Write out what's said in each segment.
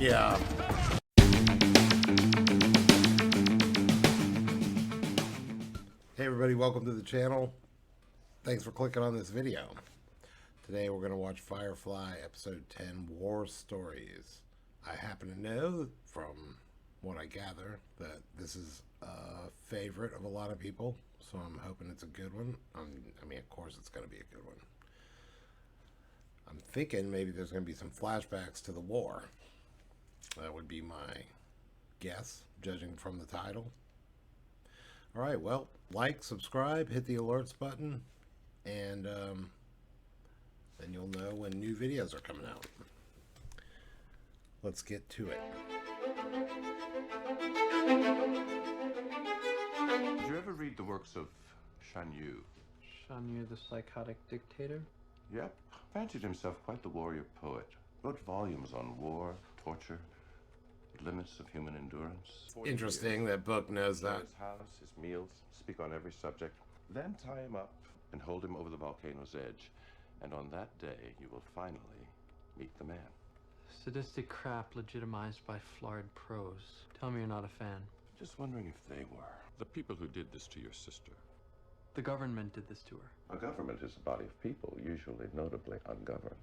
Yeah. Hey everybody, welcome to the channel. Thanks for clicking on this video. Today we're going to watch Firefly episode 10, War Stories. I happen to know from what I gather that this is a favorite of a lot of people, so I'm hoping it's a good one. I mean, of course it's going to be a good one. I'm thinking maybe there's going to be some flashbacks to the war. That would be my guess, judging from the title. Alright, well, like, subscribe, hit the alerts button, and then you'll know when new videos are coming out. Let's get to it. Did you ever read the works of Shan Yu? Shan Yu, the psychotic dictator? Yep. Fancied himself quite the warrior poet. Wrote volumes on war, torture, limits of human endurance. Interesting that book knows that. His house, his meals, speak on every subject. Then tie him up and hold him over the volcano's edge. And on that day, you will finally meet the man. Sadistic crap legitimized by florid prose. Tell me you're not a fan. Just wondering if they were. The people who did this to your sister. The government did this to her. A government is a body of people, usually notably ungoverned.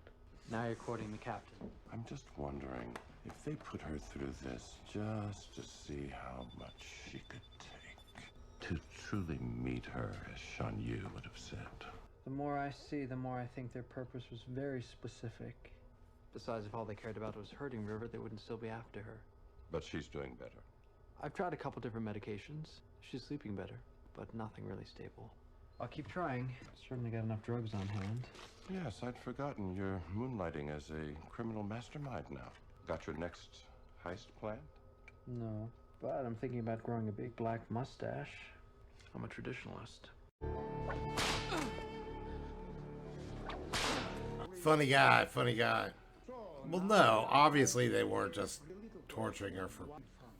Now you're quoting the captain. I'm just wondering if they put her through this just to see how much she could take. To truly meet her, as Shan Yu would have said. The more I see, the more I think their purpose was very specific. Besides, if all they cared about was hurting River, they wouldn't still be after her. But she's doing better. I've tried a couple different medications. She's sleeping better, but nothing really stable. I'll keep trying. Certainly got enough drugs on hand. Yes, I'd forgotten you're moonlighting as a criminal mastermind now. Got your next heist planned? No, but I'm thinking about growing a big black mustache. I'm a traditionalist. Funny guy, funny guy. Well, no, obviously they weren't just torturing her for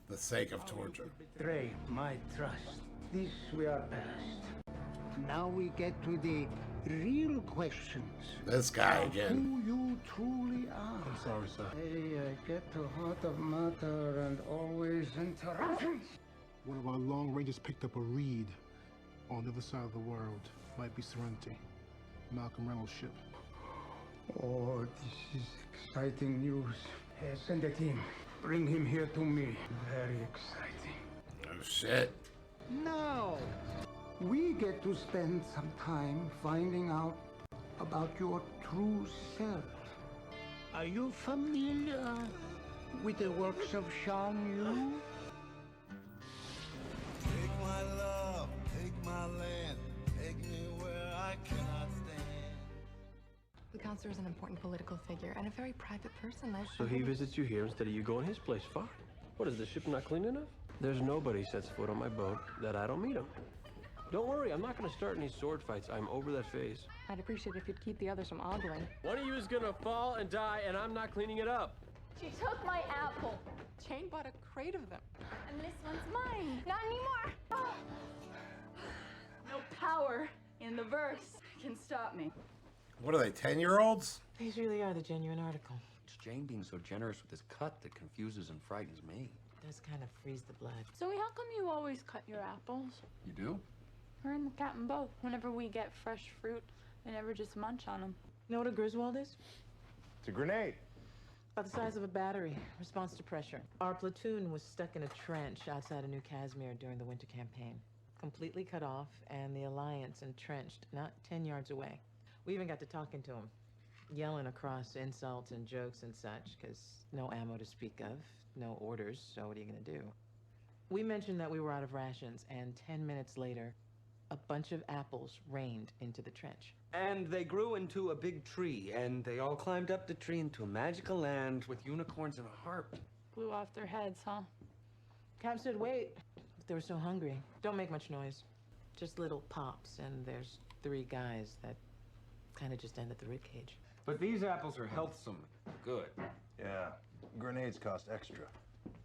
the sake of torture. Betray my trust. This we are past. Now we get to the real questions. This guy again. Who you truly are. I'm sorry, sir. Hey, I get to heart of matter and always interruptions. One of our long rangers picked up a reed on the other side of the world. Might be Serenity. Malcolm Reynolds' ship. Oh, this is exciting news. Send a team. Bring him here to me. Very exciting. Oh shit. Now, we get to spend some time finding out about your true self. Are you familiar with the works of Shan Yu? Take my love, take my land, take me where I cannot stand. The counselor is an important political figure and a very private person. So he visits you here instead of you going his place. Fine. What, is the ship not clean enough? There's nobody sets foot on my boat that I don't meet him. Don't worry, I'm not going to start any sword fights. I'm over that phase. I'd appreciate if you'd keep the others from ogling. One of you is going to fall and die, and I'm not cleaning it up. She took my apple. Jane bought a crate of them. And this one's mine. Not anymore. Oh. No power in the verse can stop me. What are they, 10-year-olds? These really are the genuine article. It's Jane being so generous with this cut that confuses and frightens me. It does kind of freeze the blood. Zoe, how come you always cut your apples? You do? Her and the cat and both. Whenever we get fresh fruit, they never just munch on them. You know what a Griswold is? It's a grenade. About the size of a battery. Response to pressure. Our platoon was stuck in a trench outside of New Casimir during the winter campaign. Completely cut off, and the Alliance entrenched not 10 yards away. We even got to talking to them, yelling across insults and jokes and such, because no ammo to speak of, no orders, so what are you gonna do? We mentioned that we were out of rations, and 10 minutes later, a bunch of apples rained into the trench. And they grew into a big tree, and they all climbed up the tree into a magical land with unicorns and a harp. Blew off their heads, huh? Cap said, wait, but they were so hungry. Don't make much noise. Just little pops, and there's 3 guys that kind of just ended the ribcage. But these apples are healthsome. Good. Yeah, grenades cost extra.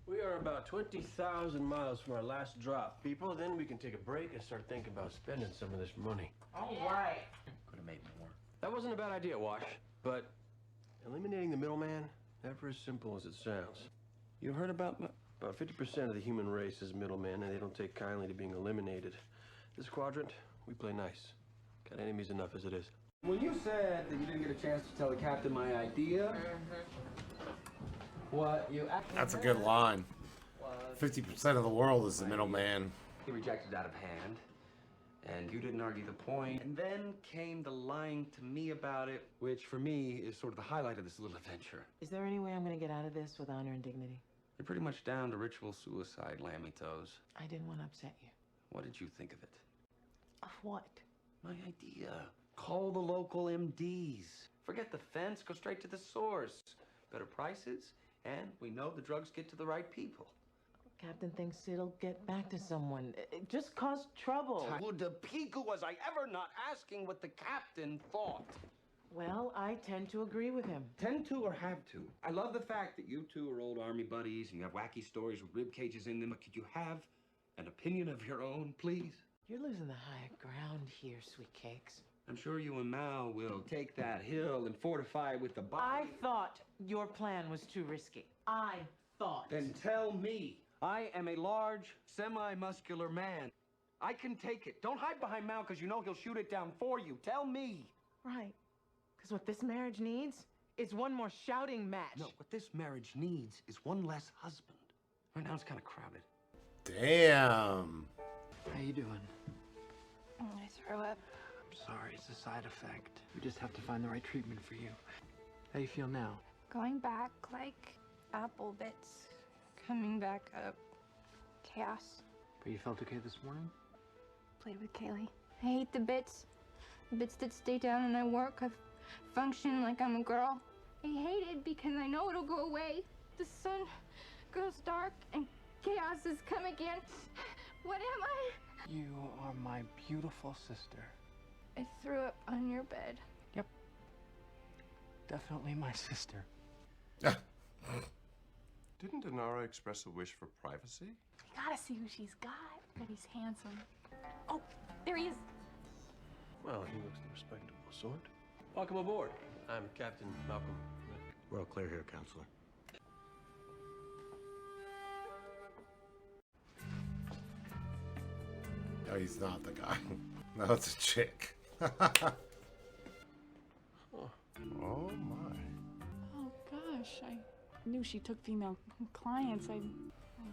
We are about 20,000 miles from our last drop, people. Then we can take a break and start thinking about spending some of this money. All right. Could have made more. That wasn't a bad idea, Wash. But eliminating the middleman, never as simple as it sounds. You heard about about 50% of the human race is middlemen, and they don't take kindly to being eliminated. This quadrant, we play nice. Got enemies enough as it is. When you said that you didn't get a chance to tell the captain my idea, what you actually That's a good line. 50% of the world is the middleman. he rejected out of hand, and you didn't argue the point. And then came the lying to me about it, which for me is sort of the highlight of this little adventure. Is there any way I'm gonna get out of this with honor and dignity? You're pretty much down to ritual suicide, Lammy Toes. I didn't want to upset you. What did you think of it? Of what? My idea. Call the local MDs. Forget the fence, go straight to the source. Better prices, and we know the drugs get to the right people. Captain thinks it'll get back to someone. It just caused trouble. Would the piku was I ever not asking what the captain thought? Well, I tend to agree with him. Tend to or have to? I love the fact that you two are old army buddies and you have wacky stories with rib cages in them, but could you have an opinion of your own, please? You're losing the high ground here, sweet cakes. I'm sure you and Mal will take that hill and fortify it with the body. I thought your plan was too risky. I thought. Then tell me. I am a large, semi-muscular man. I can take it. Don't hide behind Mal because you know he'll shoot it down for you. Tell me. Right. Because what this marriage needs is one more shouting match. No, what this marriage needs is one less husband. Right now it's kind of crowded. Damn. How you doing? I throw up. I'm sorry, it's a side effect. We just have to find the right treatment for you. How you feel now? Going back like apple bits. Coming back up. Chaos. But you felt okay this morning? Played with Kaylee. I hate the bits. The bits that stay down and I work. I function like I'm a girl. I hate it because I know it'll go away. The sun goes dark and chaos has come again. What am I? You are my beautiful sister. I threw up on your bed. Yep. Definitely my sister. Didn't Inara express a wish for privacy? We gotta see who she's got. But he's handsome. Oh, there he is. Well, he looks the respectable sort. Welcome aboard. I'm Captain Malcolm. We're all clear here, Counselor. No, he's not the guy. No, it's a chick. Oh my. Oh gosh, I knew she took female clients. I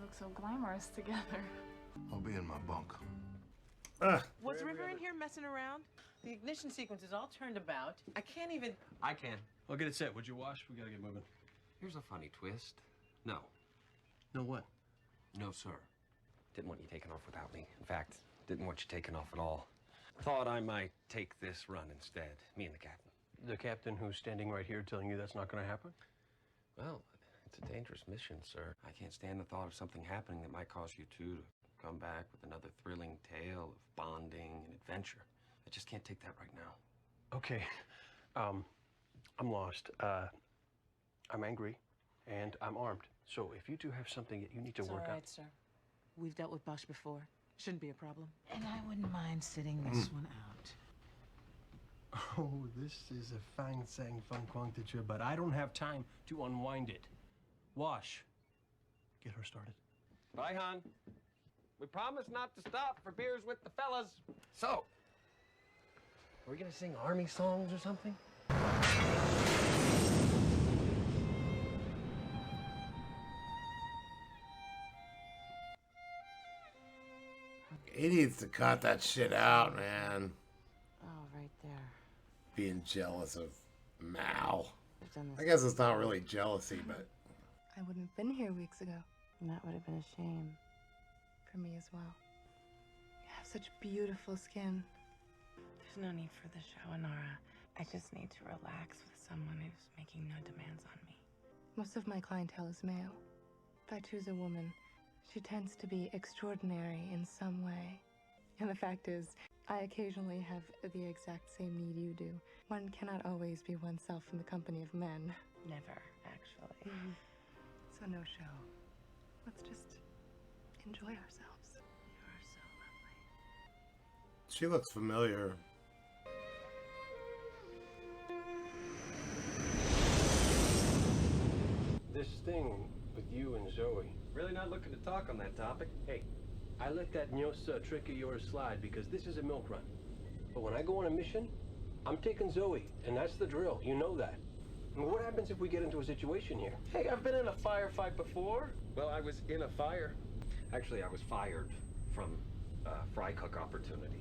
look so glamorous together. I'll be in my bunk. Was River in here messing around? The ignition sequence is all turned about. I can't even... I can. I'll get it set. Would you wash? We gotta get moving. Here's a funny twist. No. No what? No, sir. Didn't want you taken off without me. In fact, didn't want you taken off at all. Thought I might take this run instead. Me and the captain. The captain who's standing right here telling you that's not gonna happen? Well, it's a dangerous mission, sir. I can't stand the thought of something happening that might cause you two to come back with another thrilling tale of bonding and adventure. I just can't take that right now. Okay. I'm lost. I'm angry, and I'm armed. So if you two have something that you need to work all out... right, sir. We've dealt with Bosch before. Shouldn't be a problem. And I wouldn't mind sitting this one out. Oh, this is a fang-sang fun quang to but I don't have time to unwind it. Wash. Get her started. Bye, hon. We promise not to stop for beers with the fellas. So, are we gonna sing army songs or something? He needs to cut that shit out, man. Oh, right there. Being jealous of Mal. I guess it's not really jealousy, but... I wouldn't have been here weeks ago. And that would have been a shame. For me as well. You have such beautiful skin. There's no need for the show, Inara. I just need to relax with someone who's making no demands on me. Most of my clientele is male. If I choose a woman, she tends to be extraordinary in some way. And the fact is, I occasionally have the exact same need you do. One cannot always be oneself in the company of men. Never, actually. So no show. Let's just enjoy ourselves. You're so lovely. She looks familiar. This thing with you and Zoe. Really not looking to talk on that topic? Hey, I let that Nyosa trick of yours slide because this is a milk run. But when I go on a mission, I'm taking Zoe, and that's the drill. You know that. And what happens if we get into a situation here? Hey, I've been in a firefight before. Well, I was in a fire. Actually, I was fired from a fry cook opportunity.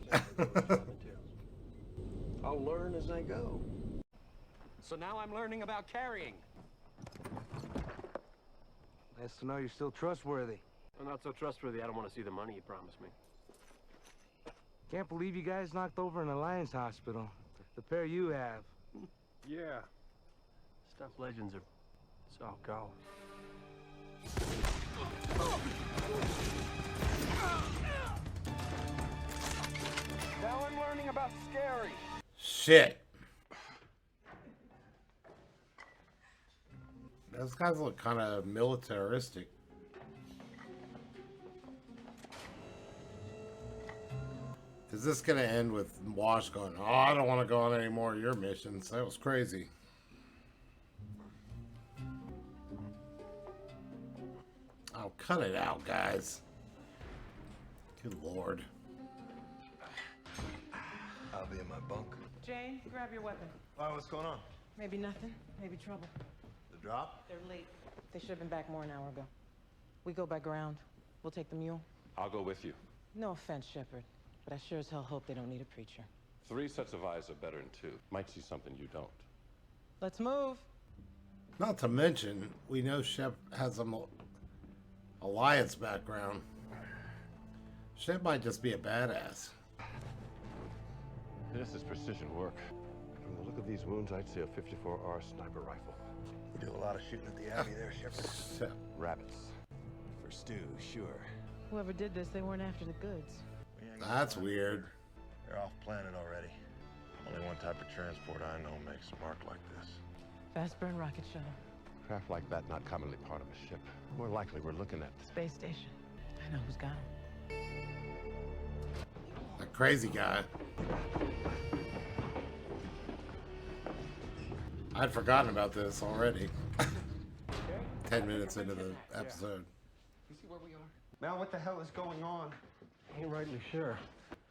I'll learn as I go. So now I'm learning about carrying. Nice to know you're still trustworthy. I'm not so trustworthy. I don't want to see the money you promised me. Can't believe you guys knocked over an Alliance hospital. The pair you have. Yeah. Stuff legends are so go. Now I'm learning about scary. Shit. Those guys look kind of militaristic. Is this going to end with Wash going, oh, I don't want to go on any more of your missions? That was crazy. Oh, cut it out, guys. Good Lord. I'll be in my bunk. Jane, grab your weapon. Why, what's going on? Maybe nothing, maybe trouble. The drop? They're late. They should have been back more an hour ago. We go by ground. We'll take the mule. I'll go with you. No offense, Shepard, but I sure as hell hope they don't need a preacher. 3 sets of eyes are better than 2. Might see something you don't. Let's move. Not to mention, we know Shep has an Alliance background. Shep might just be a badass. This is precision work. From the look of these wounds, I'd say a 54R sniper rifle. We do a lot of shooting at the Abbey there, Shepard. Shep. Rabbits. For stew, sure. Whoever did this, they weren't after the goods. That's weird. They're off planet already. Only one type of transport I know makes a mark like this. Fast burn rocket shuttle. Craft like that not commonly part of a ship. More likely we're looking at Space station. I know who's got them. That crazy guy. I'd forgotten about this already. 10 minutes into the episode. You see where we are? Mal, what the hell is going on? Ain't rightly sure.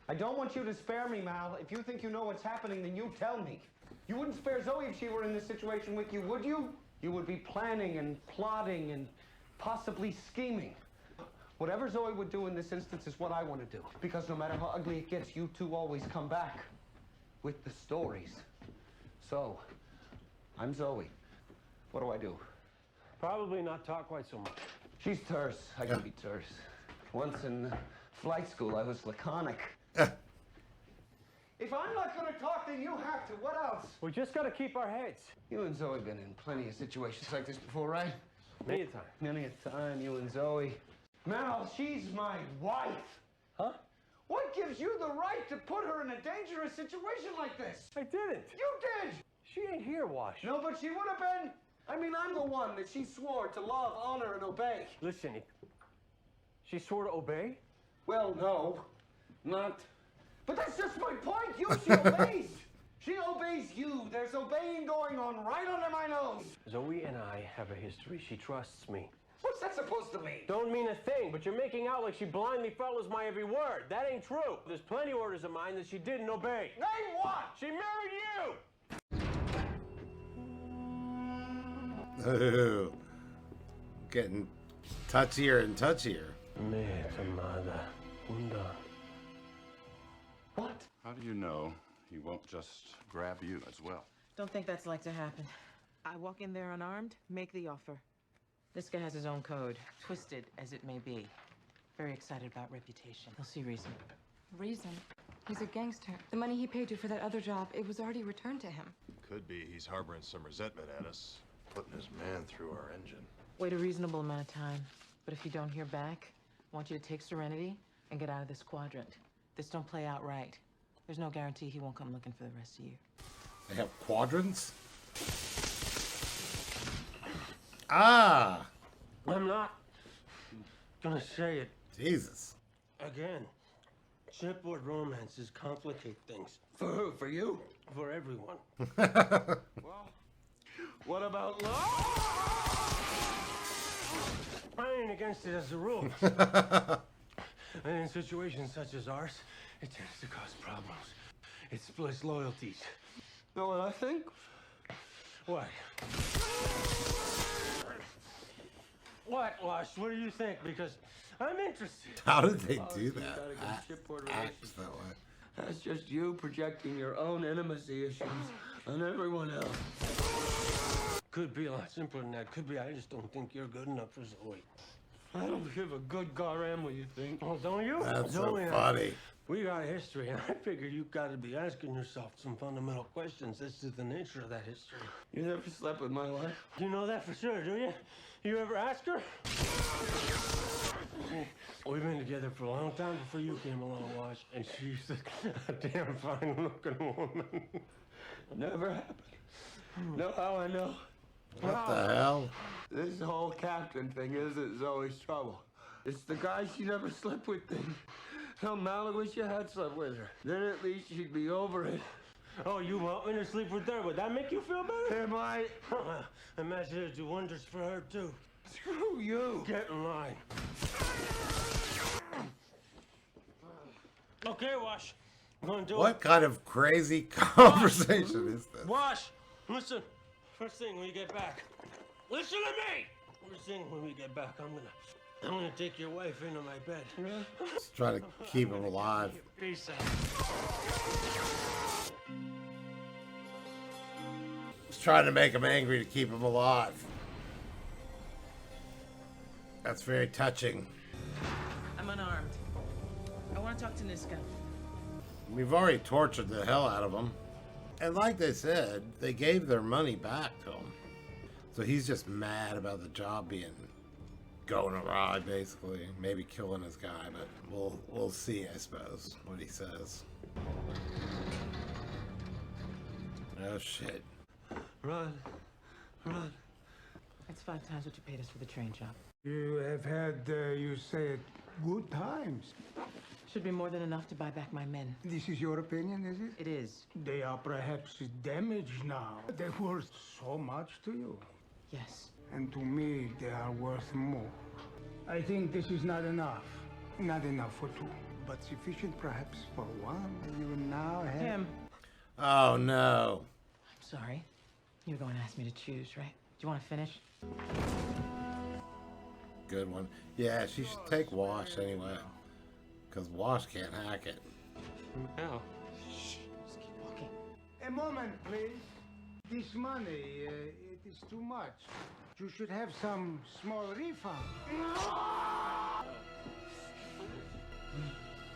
I don't want you to spare me, Mal. If you think you know what's happening, then you tell me. You wouldn't spare Zoe if she were in this situation with you, would you? You would be planning and plotting and possibly scheming. Whatever Zoe would do in this instance is what I want to do. Because no matter how ugly it gets, you two always come back with the stories. So, I'm Zoe. What do I do? Probably not talk quite so much. She's terse. I can be terse. Once in flight school, I was laconic. If I'm not going to talk, then you have to. What else? We just got to keep our heads. You and Zoe have been in plenty of situations like this before, right? Many a time. Many a time, you and Zoe. Mal, she's my wife. Huh? What gives you the right to put her in a dangerous situation like this? I didn't. You did! She ain't here, Wash. No, but she would have been. I mean, I'm the one that she swore to love, honor, and obey. Listen, she swore to obey? Well, no. Not. But that's just my point. She obeys. She obeys you. There's obeying going on right under my nose. Zoe and I have a history. She trusts me. What's that supposed to mean? Don't mean a thing, but you're making out like she blindly follows my every word. That ain't true. There's plenty orders of mine that she didn't obey. Name what? She married you! Ooh. Getting touchier and touchier. What? How do you know he won't just grab you as well? Don't think that's like to happen. I walk in there unarmed, make the offer. This guy has his own code, twisted as it may be. Very excited about reputation. He'll see reason. Reason? He's a gangster. The money he paid you for that other job, it was already returned to him. Could be he's harboring some resentment at us, putting his man through our engine. Wait a reasonable amount of time. But if you don't hear back, I want you to take Serenity and get out of this quadrant. This don't play out right. There's no guarantee he won't come looking for the rest of you. They have quadrants? Ah! I'm not gonna say it. Jesus. Again. Shipboard romances complicate things. For who? For you? For everyone. Well, what about love? I ain't against it as a rule. And in situations such as ours, it tends to cause problems. It splits loyalties. Know what I think? What? What, Wash? What do you think? Because I'm interested. How did they do Gotta that? get shipboard Acts that way. That's just you projecting your own intimacy issues on everyone else. Could be a lot simpler than that. Could be I just don't think you're good enough for Zoe. I don't give a good goddamn what you think. Oh, don't you? That's so Zoe, funny. We got a history, and I figure you've got to be asking yourself some fundamental questions as to the nature of that history. You never slept with my wife? You know that for sure, do you? You ever ask her? We've been together for a long time before you came along, Wash, and she's a damn fine-looking woman. Never happened. Know how I know? What the hell? This whole captain thing isn't Zoe's trouble. It's the guy she never slept with thing. Tell Mal I wish you had slept with her. Then at least she'd be over it. Oh, you want me to sleep with her? Would that make you feel better? It might. Imagine it'd do wonders for her, too. Screw you. Get in line. Okay, Wash. I'm gonna do it. What kind of crazy conversation is this? Wash, listen. First thing when you get back. Listen to me. First thing when we get back, I'm gonna take your wife into my bed. Just trying to keep him alive. Peace out. Just trying to make him angry to keep him alive. That's very touching. I'm unarmed. I want to talk to Niska. We've already tortured the hell out of him. And like they said, they gave their money back to him. So he's just mad about the job being going awry, basically. Maybe killing his guy, but we'll see, I suppose, what he says. Oh shit. Run. Run. That's 5 times what you paid us for the train job. You have had, you say it, good times. Should be more than enough to buy back my men. This is your opinion, is it? It is. They are perhaps damaged now. They're worth so much to you. Yes. And to me, they are worth more. I think this is not enough. Not enough for 2, but sufficient perhaps for 1. You now have... Tim. Oh no. I'm sorry. You were going to ask me to choose, right? Do you want to finish? Good one. Yeah, she should take Wash anyway. Because Wash can't hack it. Mal. Shh. Just keep walking. A moment, please. This money, it is too much. You should have some small refund.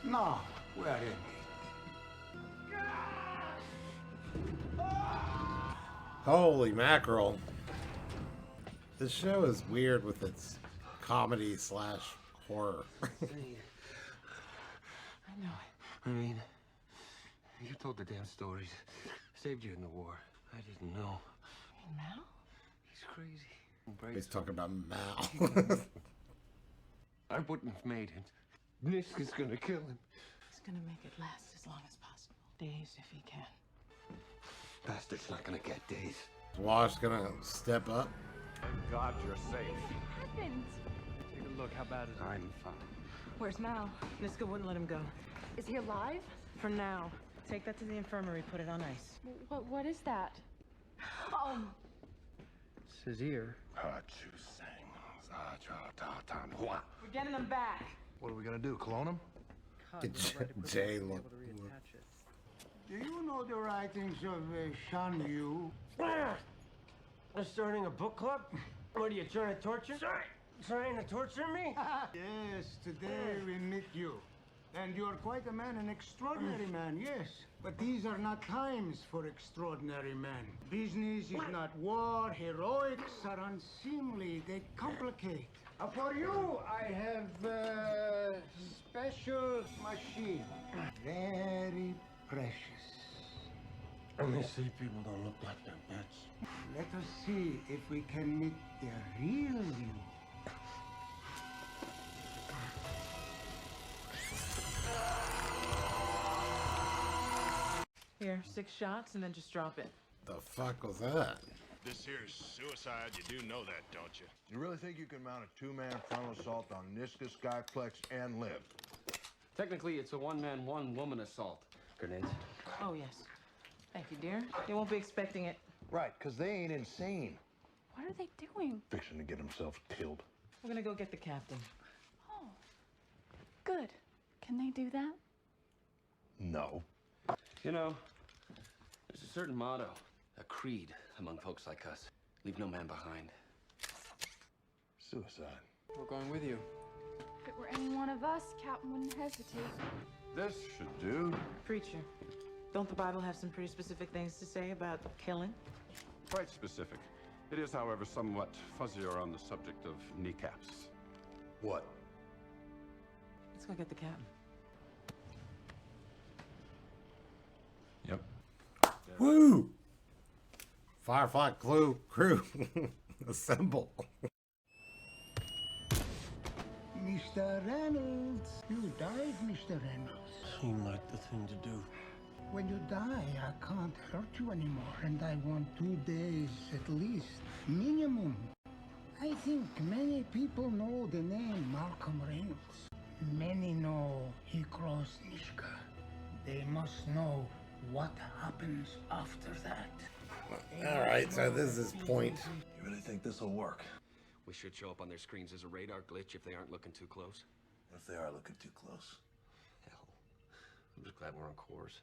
No, where is it? Holy mackerel. This show is weird with its comedy / horror. I know it. I mean, you told the damn stories. Saved you in the war. I didn't know. Hey, Mal? He's crazy. He's talking about Mal. I wouldn't have made it. Niska's gonna kill him. He's gonna make it last as long as possible. Days if he can. Bastard's not gonna get days. Is Wash gonna step up? Thank God you're safe. What happened? Take a look. How bad is it? I'm fine. Where's Mal? Niska wouldn't let him go. Is he alive? For now. Take that to the infirmary, put it on ice. What is that? Oh, It's his ear. We're getting them back. What are we gonna do, clone him? Jay look. Do you know the writings of Shan Yu? They're starting a book club? What are you trying to torture? Trying to torture me? Yes, today we meet you. And you're quite a man, an extraordinary man, yes. But these are not times for extraordinary men. Business is not war. Heroics are unseemly. They complicate. For you, I have a special machine. Very precious. And they say people don't look like their pets. Let us see if we can meet the real you. Here, 6 shots and then just drop it. The fuck was that? This here's suicide. You do know that, don't you? You really think you can mount a two-man frontal assault on Niska, Skyplex, and live? Technically, it's a one-man, one-woman assault. Grenades. Oh, yes. Thank you, dear. They won't be expecting it. Right, because they ain't insane. What are they doing? Fixing to get themselves killed. We're gonna go get the captain. Oh, good. Can they do that? No. You know, there's a certain motto, a creed among folks like us. Leave no man behind. Suicide. We're going with you. If it were any one of us, Captain wouldn't hesitate. This should do. Preacher, don't the Bible have some pretty specific things to say about killing? Quite specific. It is, however, somewhat fuzzier on the subject of kneecaps. What? Let's go get the captain. Yep. Woo! Firefly crew, assemble. Mr. Reynolds, you died, Mr. Reynolds. Seemed like the thing to do. When you die, I can't hurt you anymore, and I want 2 days at least, minimum. I think many people know the name Malcolm Reynolds. Many know he crossed Niska. They must know what happens after that. Alright, so this is his point. You really think this will work? We should show up on their screens as a radar glitch if they aren't looking too close. What if they are looking too close? Hell, I'm just glad we're on course.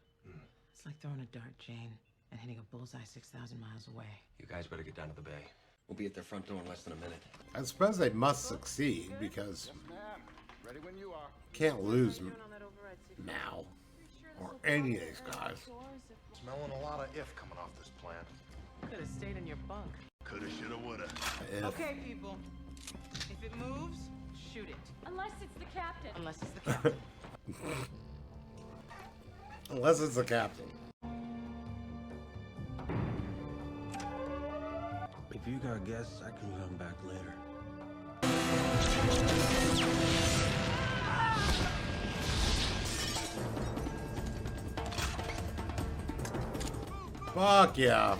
It's like throwing a dart, Jane, and hitting a bullseye 6,000 miles away. You guys better get down to the bay. We'll be at their front door in less than a minute. I suppose they must succeed because Ready when you are. can't lose now or any of these guys. Smelling a lot of if coming off this plant. Could have stayed in your bunk. Coulda, shoulda, woulda. If. Okay, people. If it moves, shoot it. Unless it's the captain. Unless it's the captain. Unless it's the captain. If you got guests, I can come back later. Fuck yeah.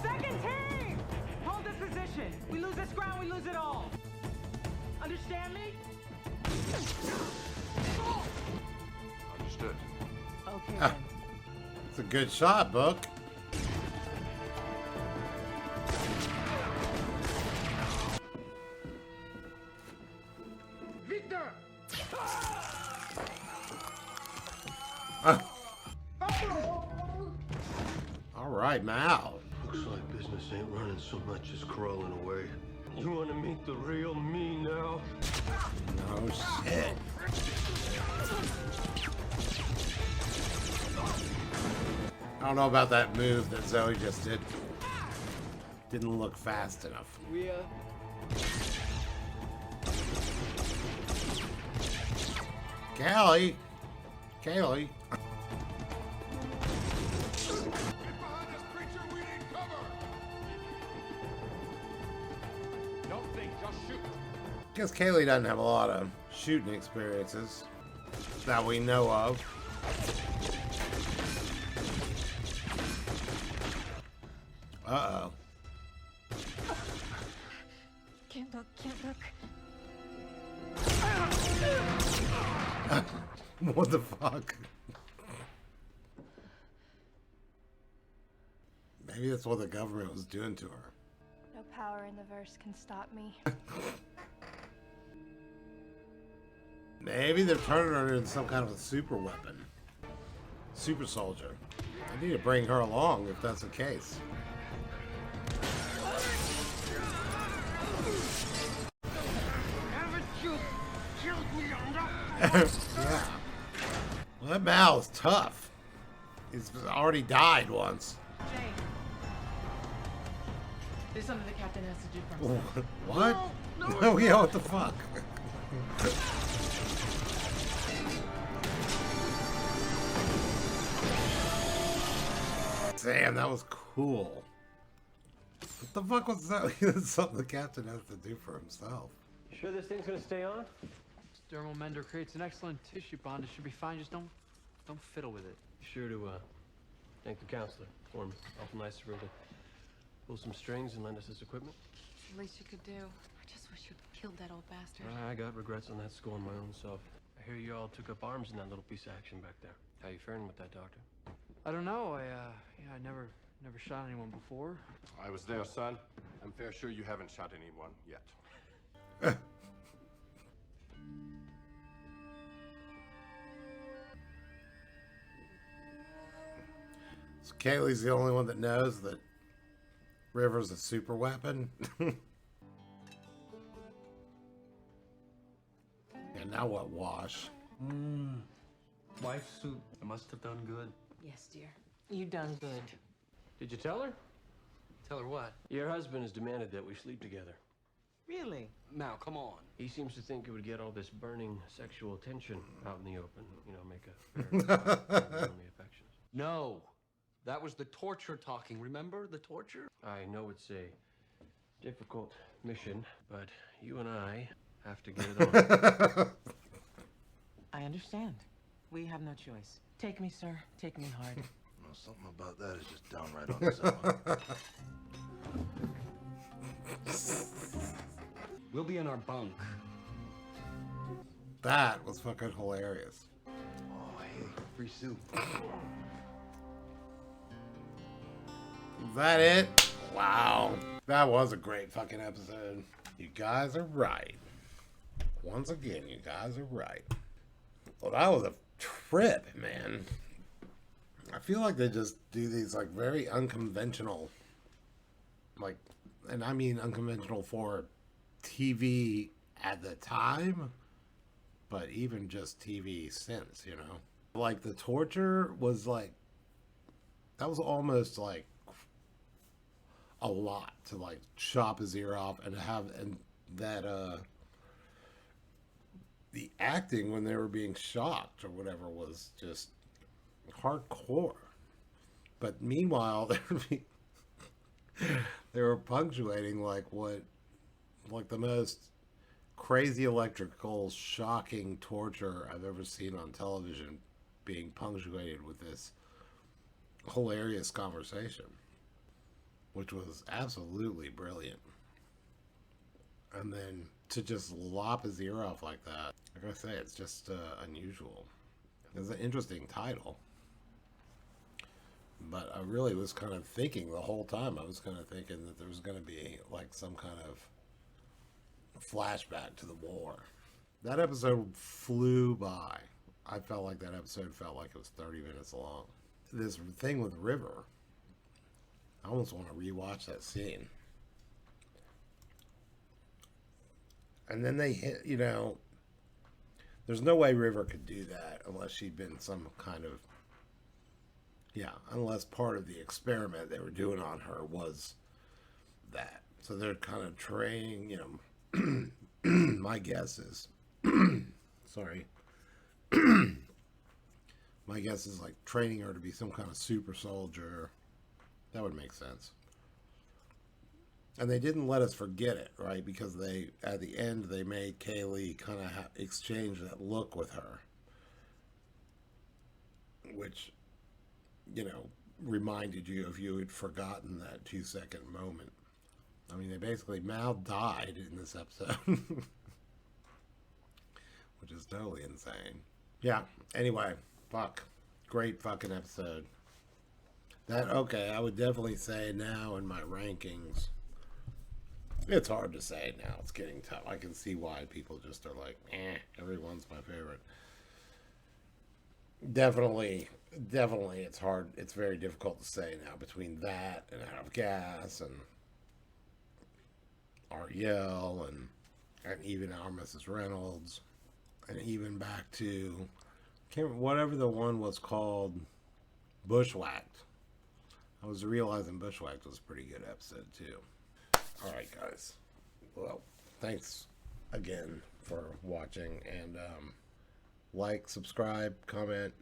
Second team! Hold this position. We lose this ground, we lose it all. Understand me? Understood. Okay, Ah. then. It's a good shot, Book. Victor! All right, Mal. Looks like business ain't running so much as crawling away. You want to meet the real me now? No shit. I don't know about that move that Zoe just did. Didn't look fast enough. We, Callie. Guess Kaylee doesn't have a lot of shooting experiences that we know of. Uh-oh. Can't look, can't look. What the fuck? Maybe that's what the government was doing to her. No power in the verse can stop me. Maybe they're turning her into some kind of a super weapon. Super soldier. I need to bring her along if that's the case. Yeah. Well, that Mal is tough. He's already died once. Jane. There's something the captain has to do for himself. What? No, yeah, what the fuck? Damn, that was cool. What the fuck was that? That's something the captain has to do for himself. You sure this thing's gonna stay on? This dermal mender creates an excellent tissue bond. It should be fine. Just don't fiddle with it. You sure to Thank the counselor for me. Awful nice of her to pull some strings and lend us this equipment. It's the least you could do. I just wish you'd killed that old bastard. I got regrets on that score my own self. I hear you all took up arms in that little piece of action back there. How you faring with that, Doctor? I don't know. I never shot anyone before. I was there, son. I'm fair sure you haven't shot anyone yet. So Kaylee's the only one that knows that River's a super weapon. And now what, Wash? Wife suit. I must have done good. Yes, dear. You done good. Did you tell her? Tell her what? Your husband has demanded that we sleep together. Really? Now, come on. He seems to think it would get all this burning sexual tension out in the open. You know, make a fair lonely affections. No. That was the torture talking. Remember the torture? I know it's a difficult mission, but you and I have to get it on. I understand. We have no choice. Take me, sir. Take me hard. Well, something about that is just downright unsettling. We'll be in our bunk. That was fucking hilarious. Oh, hey, free soup. Is that it? Wow. That was a great fucking episode. You guys are right. Once again, you guys are right. Well, that was a trip, man. I feel like they just do these like very unconventional, like, and I mean unconventional for TV at the time, but even just TV since, you know? Like the torture was like, that was almost like a lot to like chop his ear off and have, and that the acting when they were being shocked or whatever was just hardcore. But meanwhile they were punctuating like the most crazy electrical shocking torture I've ever seen on television being punctuated with this hilarious conversation, which was absolutely brilliant. And then to just lop his ear off like that, like I say, it's just unusual. It's an interesting title. But I really was kind of thinking the whole time, I was kind of thinking that there was going to be like some kind of flashback to the war. That episode flew by. I felt like that episode felt like it was 30 minutes long. This thing with River, I almost want to rewatch that scene. And then they hit, you know, there's no way River could do that unless she'd been some kind of, yeah, unless part of the experiment they were doing on her was that. So they're kind of training, you know, my guess is, sorry, my guess is like training her to be some kind of super soldier. That would make sense. And they didn't let us forget it, right? Because they, at the end, they made Kaylee kind of exchange that look with her. Which, you know, reminded you if you had forgotten that 2-second moment. I mean, they basically, Mal died in this episode. Which is totally insane. Yeah, anyway, fuck. Great fucking episode. That, okay, I would definitely say now in my rankings, it's hard to say now. It's getting tough. I can see why people just are like, everyone's my favorite. Definitely, it's hard. It's very difficult to say now between that and Out of Gas and Ariel and even Our Mrs. Reynolds and even back to whatever the one was called, Bushwhacked. I was realizing Bushwhacked was a pretty good episode too. All right, guys. Well, thanks again for watching, and like, subscribe, comment,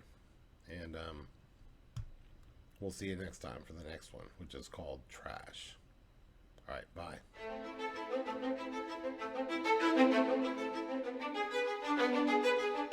and we'll see you next time for the next one, which is called Trash. All right, bye.